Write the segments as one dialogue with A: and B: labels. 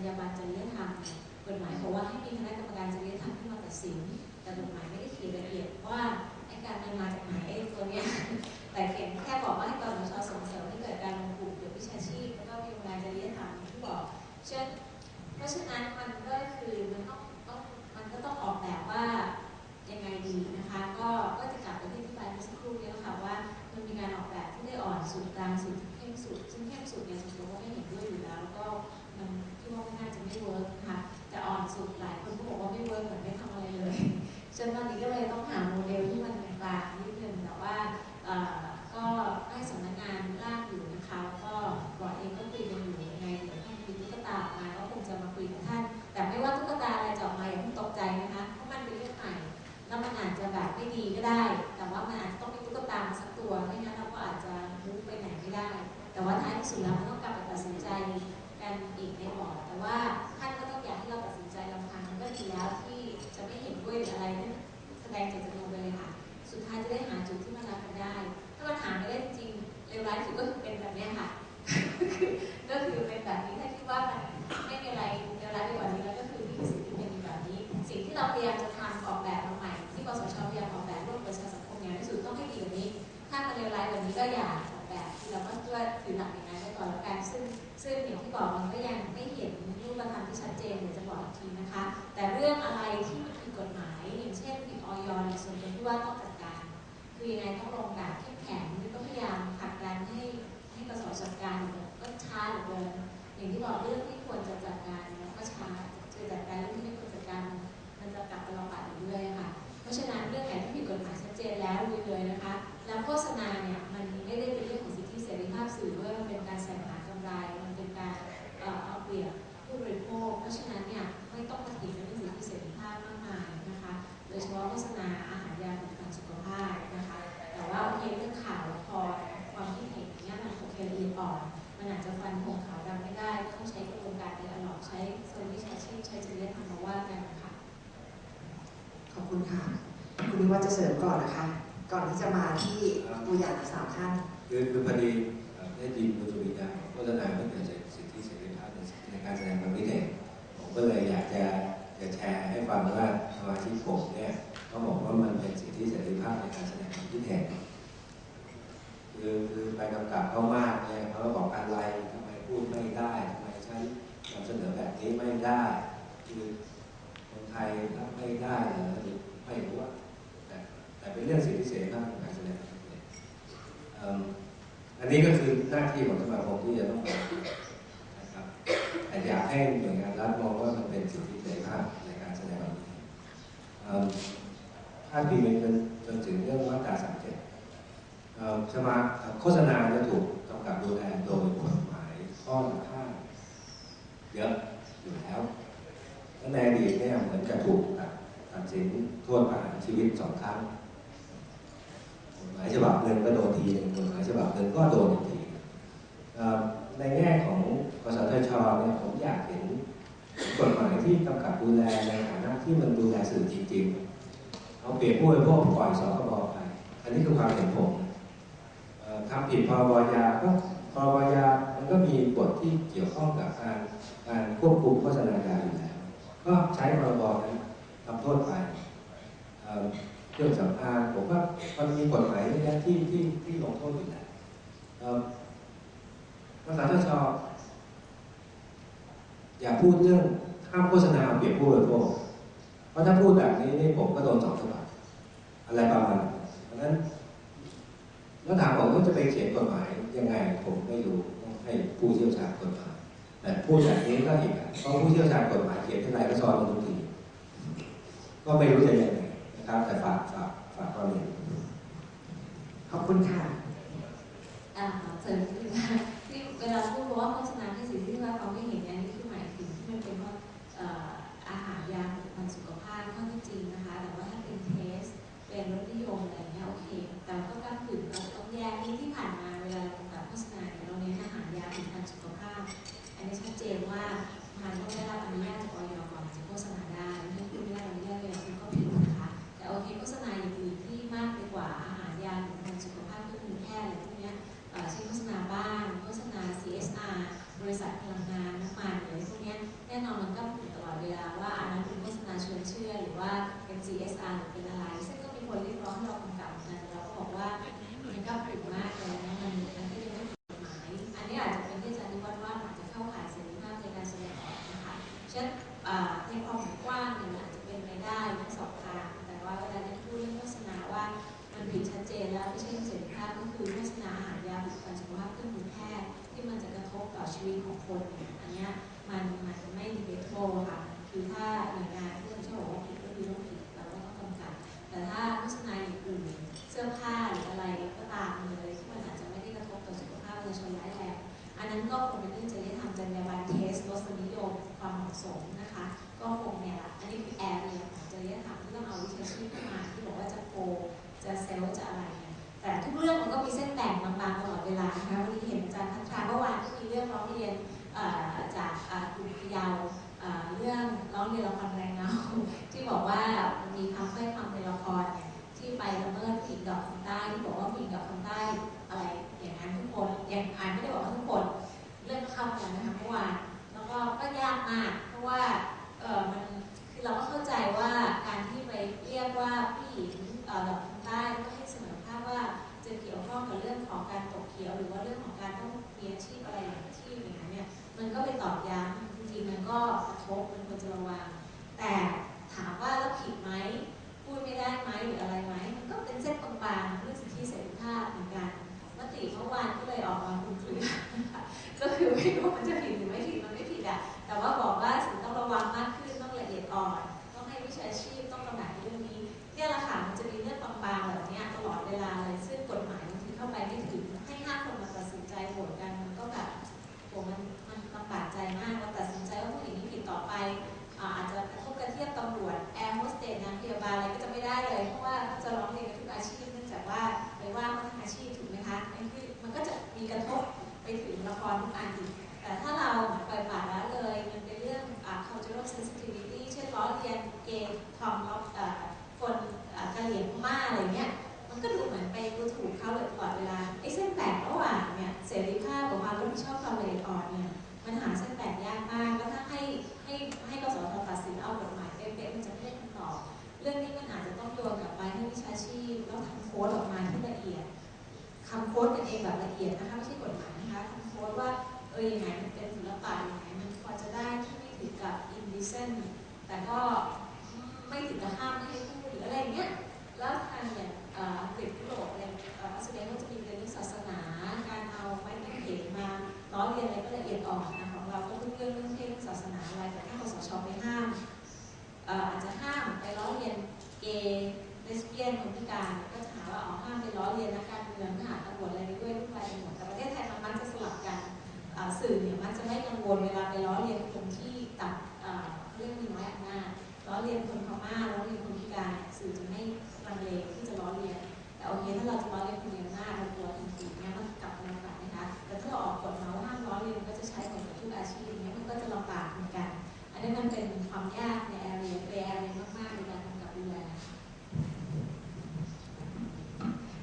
A: รยาบรรณจริยธรรมกฎหมายบอกว่าให้มีคณะกรรมการจริยธรรมที่มาตัดสินแต่กฎหมายไม่ได้เขียนละเอียดว่าไอ้การมันมาจากไหนไอ้ตัวเนี้ยแต่เขียนแค่บอกว่าให้กสทช.ส่งเสริมให้เกิดการลงกลุ่มเกี่ยวกับวิชาชีพแล้วก็มีงานจริยธรรมที่บอกเพราะฉะนั้นมันก็คือมันก็ต้องออกแบบว่ายังไงดีนะคะก็จะกลับไปที่บายเมื่อสักครู่นี้แล้วค่ะว่ามันมีการออกแบบที่ได้อ่อนสุดกลางสุดเข้มสุดซึ่งเข้มสุดเนี่ยส่วนตัวก็ไม่เห็นด้วยอยู่แล้วก็มันคิดว่าไม่น่าจะไม่เวิร์กนะคะแต่อ่อนสุดหลายคนก็บอกว่าไม่เวิร์กเหมือนไม่ทำอะไรเลยจนตอนนี้ก็เลยต้องหาโมเดลที่มันกลางนิดนึงแต่ว่าก็ให้สำนักงานร่างอยู่นะคะแล้วก็บอร์ดเองก็คุยกันอยู่ยังไงเดี๋ยวถ้ามีตุ๊กตาออกมาก็คงจะมาคุยกับท่านแต่ไม่ว่าตุ๊กตาอะไรจะออกมาอย่าเพิ่งตกใจนะคะเพราะมันเป็นเรื่องใหม่แล้วมันอาจจะแบบไม่ดีก็ได้แต่ว่ามันอาจจะต้องมีตุ๊กตามาสักตัวไม่งั้นเราก็อาจจะมุ่งไปไหนไม่ได้แต่ว่าท้ายที่สุดแล้วมันต้องกลับไปตัดสินใจกันอีกในบอร์ดแต่ว่าท่านก็ต้องอยากให้เราตัดสินใจลำพังก็ดีแล้วที่จะไม่เห็นด้วยหรืออะไรนั่นแสดงเจตจำนงไปเลยค่ะสุดท้ายจะได้หาจุดที่มันรับกันได้ถ้ามันหาไม่ได้จริงเลวร้ายสุดก็คือเป็นแบบนี้ค่ะก็คือเป็นแบบนี้ถ้าคิดว่ามันไม่มีอะไรเลวร้ายไปกว่านี้แล้วก็คือที่สิ่งที่เป็นแบบนี้สิ่งที่เราพยายามจะทำออกแบบมาใหม่ที่กสทช.พยายามออกแบบร่วมประชาสังคมอย่างที่สุดต้องให้ดีกว่านี้ถ้ามันเลวร้ายกว่านี้ก็อย่าออกแบบเราก็ช่วยถือหลักอย่างนั้นไว้ก่อนแล้วกันซึ่งอย่างที่บอกมันก็ยังไม่เห็นรูปธรรมที่ชัดเจนเดี๋ยวจะบอกอีกทีนะคะแต่เรื่องอะไรที่มันผิดกฎหมายอย่างเช่นผิดอย.ในส่วนตัวที่ว่าต้องจัดการคือยังไงต้องลงแบบเข้มแข็งก็พยายามผลักดันให้กสทช.จัดการก็ช้าเหลือเกินอย่างที่บอกเรื่องที่ควรจะจัดการก็ช้าจะจัดการเรื่องที่ไม่ควรจัดการมันจะกลับไปลำบากอยู่เรื่อยค่ะเพราะฉะนั้นเรื่องไหนที่ผิดกฎหมายชัดเจนแล้วลุยเลยนะคะแล้วโฆษณาเนี่ยมันไม่ได้เป็นเรื่องของสิทธิเสรีภาพสื่อว่ามันเป็นการแสวงหากำไรมันเป็นการเอาเปรียบผู้บริโภคเพราะฉะนั้นเนี่ยไม่ต้องมาติดในเรื่องสิทธิเสรีภาพมากมายนะคะโดยเฉพาะโฆษณาอาหารยาผลิตภัณฑ์สุขภาพนะคะแต่ว่าโอเคเรื่องข่าวพอความคิดเห็นอย่างเงี้ยมันโอเคละเอียดอ่อนมันอาจจะฟันธงขาวดำไม่ได้ต้องใช้กระบวนการในอลอกใช้โซลูชันใช้จริยธรรมมาว่ากันค่ะ
B: ขอบคุณค่ะคุณนิวัฒน์จะเสริมก่อนนะคะก่อนที่จะมาที่ตัวอย่างสามท่าน
C: คือพอดีได้ยินคุณสุวิทย์โฆษณาเพื่อเกิดสิทธิเสรีภาพในการแสดงความคิดเห็นผมก็เลยอยากจะแชร์ให้ฟังว่าสมาชิกผมเนี่ยเขาบอกว่ามันเป็นสิทธิเสรีภาพในการแสดงความคิดเห็นคือไปกำกับเขามากเนี่ยเขาบอกอะไรทำไมพูดไม่ได้ทำไมฉันนำเสนอแบบนี้ไม่ได้คือคนไทยรับไม่ได้หรือไม่รู้ว่าแต่เป็นเรื่องสิทธิเสรีภาพในการแสดงความคิดเห็นอันนี้ก็คือหน้าที่ของสมาคมที่จะต้องทำนะครับแต่อยากให้หน่วยงานรัฐมองว่ามันเป็นสิทธิเสรีภาพในการแสดงความคิดเห็นถ้าปีนี้จนถึงเรื่องมาตรา37สมาโฆษณาจะถูกกำกับดูแลโดยกฎหมายข้อห้ามเยอะอยู่แล้วและในอดีตเนี่ยเหมือนจะถูกตัดสินโทษประหารชีวิต2 ครั้งกฎหมายฉบับหนึ่งก็โดนทีหนึ่งกฎหมายฉบับหนึ่งก็โดนทีในแง่ของกสทช.เนี่ยผมอยากเห็นกฎหมายที่กำกับดูแลในฐานะที่มันดูแลสื่อจริงๆเอาเปรียบผู้บริโภคปล่อยสคบไปอันนี้คือความเห็นผมทำผิดพรบยาก็พรบยามันก็มีบทที่เกี่ยวข้องกับการควบคุมโฆษณายาอยู่แล้วก็ใช้พรบนั้นทำโทษไปเครื่องสำอางผมว่ามันมีกฎหมายที่ลงโทษอยู่แล้วกสทช.อย่าพูดเรื่องห้ามโฆษณาเอาเปรียบผู้บริโภคเพราะถ้าพูดแบบนี้นี่ผมก็โดน2 ฉบับอะไรประมาณนั้นเพราะฉะนั้นแล้วถามผมว่าจะไปเขียนกฎหมายยังไงผมไม่รู้ต้องให้ผู้เชี่ยวชาญกฎหมายแต่พูดแบบนี้ก็อีกเพราะผู้เชี่ยวชาญกฎหมายเขียนที่ไรก็ซ้อนกันทุกทีก็ไม่รู้จะยังไงนะครับแต่ฝากความเห็น
B: ขอบคุณค่ะ
A: เสริมนิดนึงที่เวลาพูดว่าโฆษณาที่สิ่งที่ว่าเขาไม่เห็นเนี่ยนี่คือหมายถึงที่มันเป็นว่าอาหารยาผลิตภัณฑ์สุขภาพข้อที่จริงนะคะแต่ว่าถ้าเป็นเทสเป็นรสนิยมอะไรเงี้ยโอเคแต่ก็กำกึ่งเราต้องแยกที่ผ่านมาเวลาเราโฆษณาเราเน้นอาหารยาผลิตภัณฑ์สุขภาพอันนี้ชัดเจนว่ามันต้องได้รับอนุญาตจากอย.ก่อนจะโฆษณาได้ถ้าไม่ได้รับอนุญาตเลยคือก็ผิดนะคะแต่โอเคโฆษณาอย่างอื่นที่มากไปกว่าอาหารยาผลิตภัณฑ์สุขภาพก็คือแพทย์อะไรพวกนี้เช่นโฆษณาบ้านโฆษณา CSR บริษัทพลังงานน้ำมันอะไรพวกนี้ใน น่นอนมันก็ถูกตลอดเวลาว่าอันนั้นเป็นโฆษณาชวนเชื่อหรือว่าเป็น CSR หรือเป็นอะไรซึ่งก็มีคนเรียกร้องให้เรากำกับกันเราก็บอกว่ามันก็ผิดมากเลยนะมันก็ยังไม่ผิดกฎหมายอันนี้อาจจะเป็นที่อาจารย์นิวัฒน์ว่าอาจจะเข้าข่ายเสรีภาพในการแสดงออกนะคะเช่นในความกว้างเนี่ยอาจจะเป็นไปได้ทั้งสองทางแต่ว่าเวลาที่พูดเรื่องโฆษณาว่ามันผิดชัดเจนแล้วไม่ใช่เสรีภาพก็คือโฆษณาอาหารยาผลิตภัณฑ์สุขภาพเครื่องมือแพทย์ที่มันจะกระทบต่อชีวิตของคนเนี่ยอันนี้มันไม่ดีเบตโบค่ะคือถ้าหน่วยงานที่จะบอกว่าผิดก็คือต้องผิดเราก็ต้องกำกับแต่ถ้าโฆษณาอื่นเสื้อผ้าหรืออะไรก็ตามเลยที่มันอาจจะไม่ได้กระทบต่อสุขภาพประชาชนร้ายแรงอันนั้นก็คงเป็นเรื่องจริยธรรมจรรยาบรรณเทสรสนิยมความเหมาะสมนะคะก็คงเนี่ยอันนี้คือแอร์เนี่ยของจริยธรรมที่ต้องเอาวิชาชีพเข้ามาที่บอกว่าจะโกจะเซลจะอะไรแต่ทุกเรื่องมันก็มีเส้นแบ่งบางๆตลอดเวลานะคะวันนี้เห็นอาจารย์พัฒนาเมื่อวานที่มีเรื่องร้องเรียนจากกลุ่มพยาวเรื่องร้องเรียนละครแรงเงาที่บอกว่ามีคำค่อยคำในละครเนี่ยที่ไปละเมิดผู้หญิงดอกคำใต้ที่บอกว่าผู้หญิงดอกคำใต้อะไรอย่างนั้นทุกคนอย่างอ่านไม่ได้บอกว่าทุกคนเรื่องเข้ากันนะคะเมื่อวานแล้วก็ยากมากเพราะว่ามันคือเราก็เข้าใจว่าการที่ไปเรียกว่าผู้หญิงดอกคำใต้ก็ให้เสนอภาพว่าจะเกี่ยวข้องกับเรื่องของการตกเขียวหรือว่าเรื่องของการต้องมีอาชีพอะไรอย่างอาชีพอย่างนั้นเนี่ยมันก็ไปตอกย้ำจริงๆมันก็กระทบมันควรจะระวังแต่ถามว่าแล้วผิดไหมพูดไม่ได้ไหมหรืออะไรไหมมันก็เป็นเส้นบางๆเรื่องสิทธิเสรีภาพเหมือนกันมติเมื่อวานก็เลยออกมาคลุมเครือก็คือไม่รู้มันจะผิดหรือไม่ผิดมันไม่ผิดอะแต่ว่าบอกว่าสิ่งต้องระวังมากขึ้นต้องละเอียดอ่อนต้องให้วิชาชีพต้องตระหนักเรื่องนี้เนี่ยแหละค่ะมันจะมีเรื่องบางๆแบบนี้ตลอดเวลาเลยซึ่งกฎหมายบางทีเข้าไปไม่ถึงให้ห้าคนมาตัดสินใจโหวตกันมันก็แบบโหมันลำบากใจมากเราตัดสินใจว่าผู้หญิงนี้ผิดต่อไปอาจจะกระทบกระเทียบตำรวจแอร์โฮสเตสนางพยาบาลอะไรก็จะไม่ได้เลยเพราะว่าจะร้องเรียนกับทุกอาชีพเนื่องจากว่าไปว่าเขาทั้งอาชีพถูกไหมคะนั่นคือมันก็จะมีกระทบไปถึงละครทุกอันอีกแต่ถ้าเราปล่อยปละละเลยมันเป็นเรื่อง cultural sensitivity เช่นล้อเลียนเกย์ทอมคนกะเหรี่ยงพม่าอะไรเงี้ยมันก็ดูเหมือนไปดูถูกเขาเลยตลอดเวลาไอ้เส้นแบ่งระหว่างเนี่ยเสรีภาพกับความรับผิดชอบความละเอียดอ่อนเนี่ยมันหาเส้นแบ่งยากมากแล้วถ้าให้กสทช.ตัดสินเอากฎหมายเป๊ะๆมันจะไม่ได้คำตอบเรื่องนี้มันอาจจะต้องโยนกลับไปให้วิชาชีพแล้วทำโค้ดออกมาที่ละเอียดคำโค้ดกันเองแบบละเอียดนะคะไม่ใช่กฎหมายนะคะคำโค้ดว่ายังไงมันเป็นศิลปะยังไงมันพอจะได้ที่ไม่ถึงกับ indecent แต่ก็ไม่ถึงกับห้ามไม่ให้พูดหรืออะไรเงี้ยแล้วทางอย่างอังกฤษยุโรปอะไรแสดงว่าจะมีเรื่องศาสนาการเอาไม้กางเขนมาล้อเลียนอะไรก็ละเอียดอ่อนนะของเราก็ทุกเรื่องเพศศาสนาอะไรแต่ถ้ากสช.ไปห้ามอาจจะห้ามไปล้อเลียนเกย์เลสเบี้ยนคนพิการก็จะหาว่าห้ามไปล้อเลียนนักการเมืองทหารตำรวจอะไรด้วยทุกรายเป็นหมดแต่ประเทศไทยมันมักจะสลับกันสื่อเนี่ยมักจะไม่กังวลเวลาไปล้อเลียนคนที่ต่ำเรื่องมีน้อยอำนาจล้อเลียนคนพม่าล้อเลียนคนพิการสื่อจะไม่ลังเลที่จะล้อเลียนแต่โอเคถ้าเราจะล้อเลียนคนมีอำนาจเรากลัวทันทีเนี่ยมันกลับมาลำบากนะคะแต่ถ้าเราออกกฎมาว่าห้ามล้อเลียนก็จะใช้ผลกับทุกอาชีพเนี่ยมันก็จะลำบากเหมือนกันอันนี้มันเป็นความยากในแอเรียมากๆในการกำกับดูแล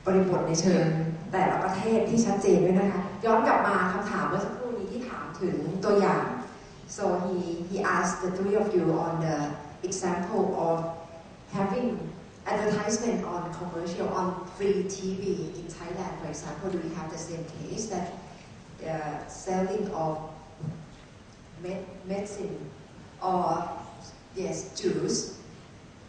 B: บริบทในเชิงแต่ละประเทศที่ชัดเจนด้วยนะคะย้อนกลับมาคำถามเมื่อสักครู่นี้ที่ถามถึงตัวอย่าง so he asked the three of you on the example of having advertisement on commercial on free TV in Thailand for example do we have the same case that selling of medicine or yes juice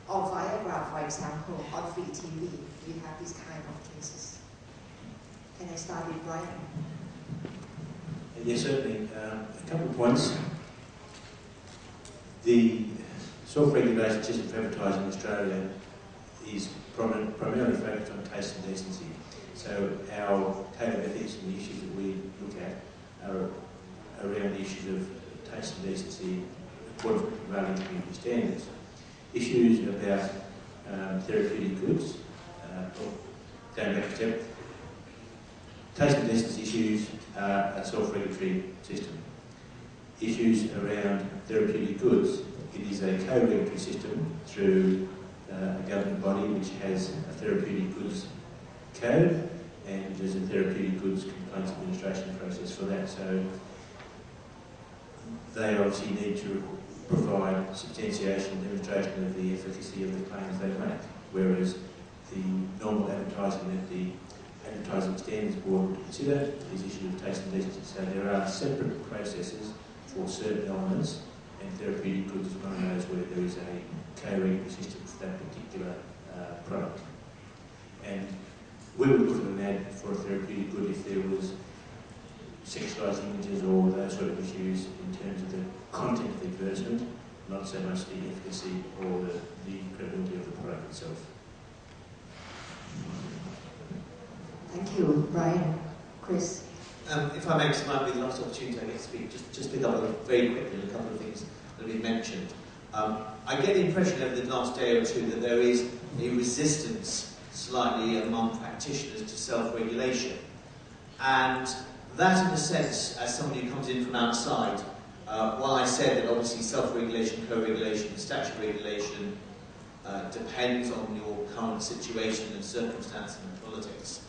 B: or Viagra for example on free TV do you have this kind of cases can I start with Brian
D: yes certainly a couple of points the self-regulation system for advertising in Australia is primarily focused on taste and decency. So our code of ethics and the issues that we look at are around the issues of taste and decency according to prevailing community standards. Issues about therapeutic goods, going back a step, taste and decency issues are a self-regulatory system. Issues around therapeutic goods, it is a co-regulatory system through a government body which has a therapeutic goods code and there's a therapeutic goods complaints administration process for that. So they obviously need to provide substantiation and demonstration of the efficacy of the claims they make, whereas the normal advertising that the Advertising Standards Board would consider is issues of taste and decency. So there are separate processes for certain elements, and therapeutic goods is one of those where there is a co-reading system for that particular product. And we would look at an ad for a therapeutic good if there was sexualised images or those sort of issues in terms of the content of the advertisement, not so much the efficacy or the credibility of the product itself.
B: Thank you, Brian. Chris?
E: If I may, this might be the last opportunity I get to speak, just pick up very quickly on a couple of things that have been mentioned. I get the impression over the last day or two that there is a resistance slightly among practitioners to self-regulation. And that, in a sense, as somebody who comes in from outside, while I said that obviously self-regulation, co-regulation, statutory regulation depends on your current situation and circumstance and politics,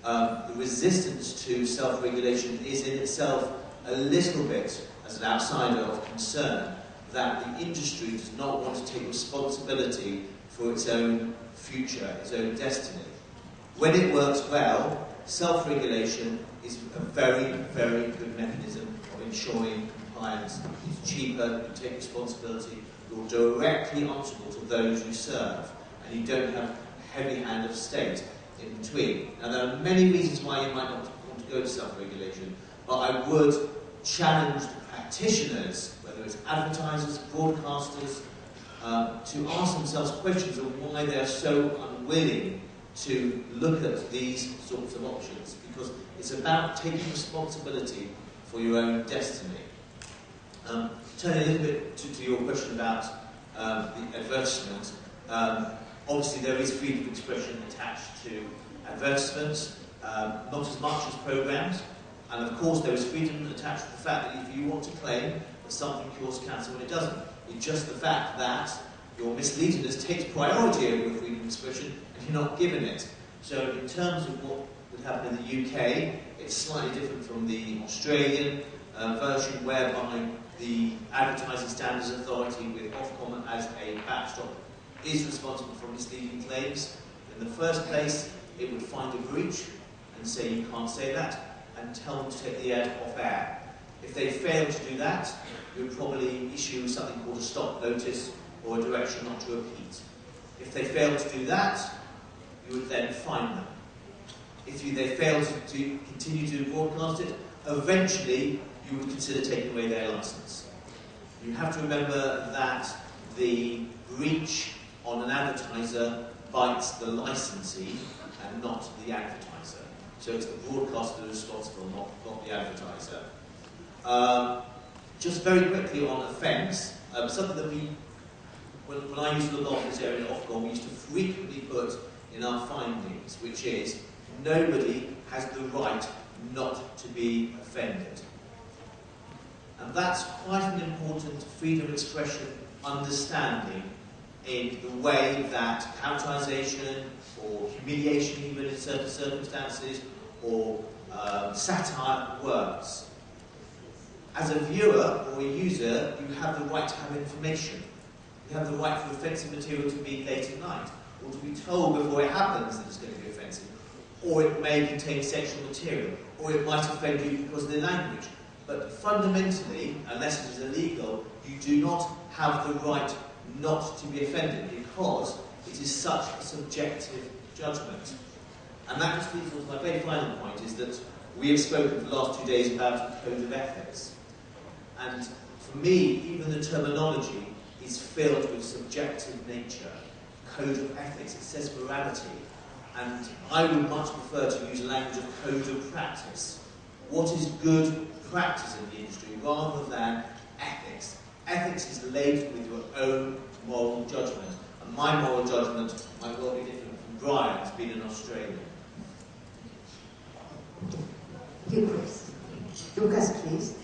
E: the resistance to self-regulation is in itself a little bit, as an outsider, of concern that the industry does not want to take responsibility for its own future, its own destiny. When it works well, self-regulation is a very, very good mechanism of ensuring compliance. It's cheaper, you take responsibility, you're directly answerable to those you serve, and you don't have a heavy hand of state in between. Now, there are many reasons why you might not want to go to self-regulation, but I would challenge the practitioners, whether it's advertisers, broadcasters, to ask themselves questions of why they are so unwilling to look at these sorts of options, because it's about taking responsibility for your own destiny. Turning a little bit to your question about the advertisement, obviously there is freedom of expression attached to advertisements, not as much as programmes, and of course there is freedom attached to the fact that if you want to claim that something cures cancer when it doesn't, it's just the fact that your misleadiness takes priority over your freedom of expression and you're not given it. So in terms of what would happen in the UK, it's slightly different from the Australian version, whereby the Advertising Standards Authority with Ofcom as a backstop is responsible for misleading claims. In the first place, it would find a breach and say you can't say that, and tell them to take the ad off air. If they fail to do that, you would probably issue something called a stop notice or a direction not to repeat. If they fail to do that, you would then fine them. If they fail to continue to broadcast it, eventually you would consider taking away their license. You have to remember that the breach on an advertiser bites the licensee and not the advertiser. So it's the broadcaster who's responsible, not the advertiser. Just very quickly on offence, something that when I used to look after this area in Ofcom, we used to frequently put in our findings, which is nobody has the right not to be offended. And that's quite an important freedom of expression understanding in the way that characterisation or humiliation, even in certain circumstances, or satire works. As a viewer or a user, you have the right to have information. You have the right for offensive material to be late at night, or to be told before it happens that it's going to be offensive, or it may contain sexual material, or it might offend you because of the language. But fundamentally, unless it is illegal, you do not have the right not to be offended, because it is such a subjective judgment. And that just leads on to my very final point, is that we have spoken for the last 2 days about the code of ethics. And for me, even the terminology is filled with subjective nature. Code of ethics, it says morality. And I would much prefer to use the language of code of practice. What is good practice in the industry, rather than ethics. Ethics is laden with your own moral judgment. And my moral judgment might well be different from Brian's, being an Australian.
B: Thank you, Chris. Lucas, please.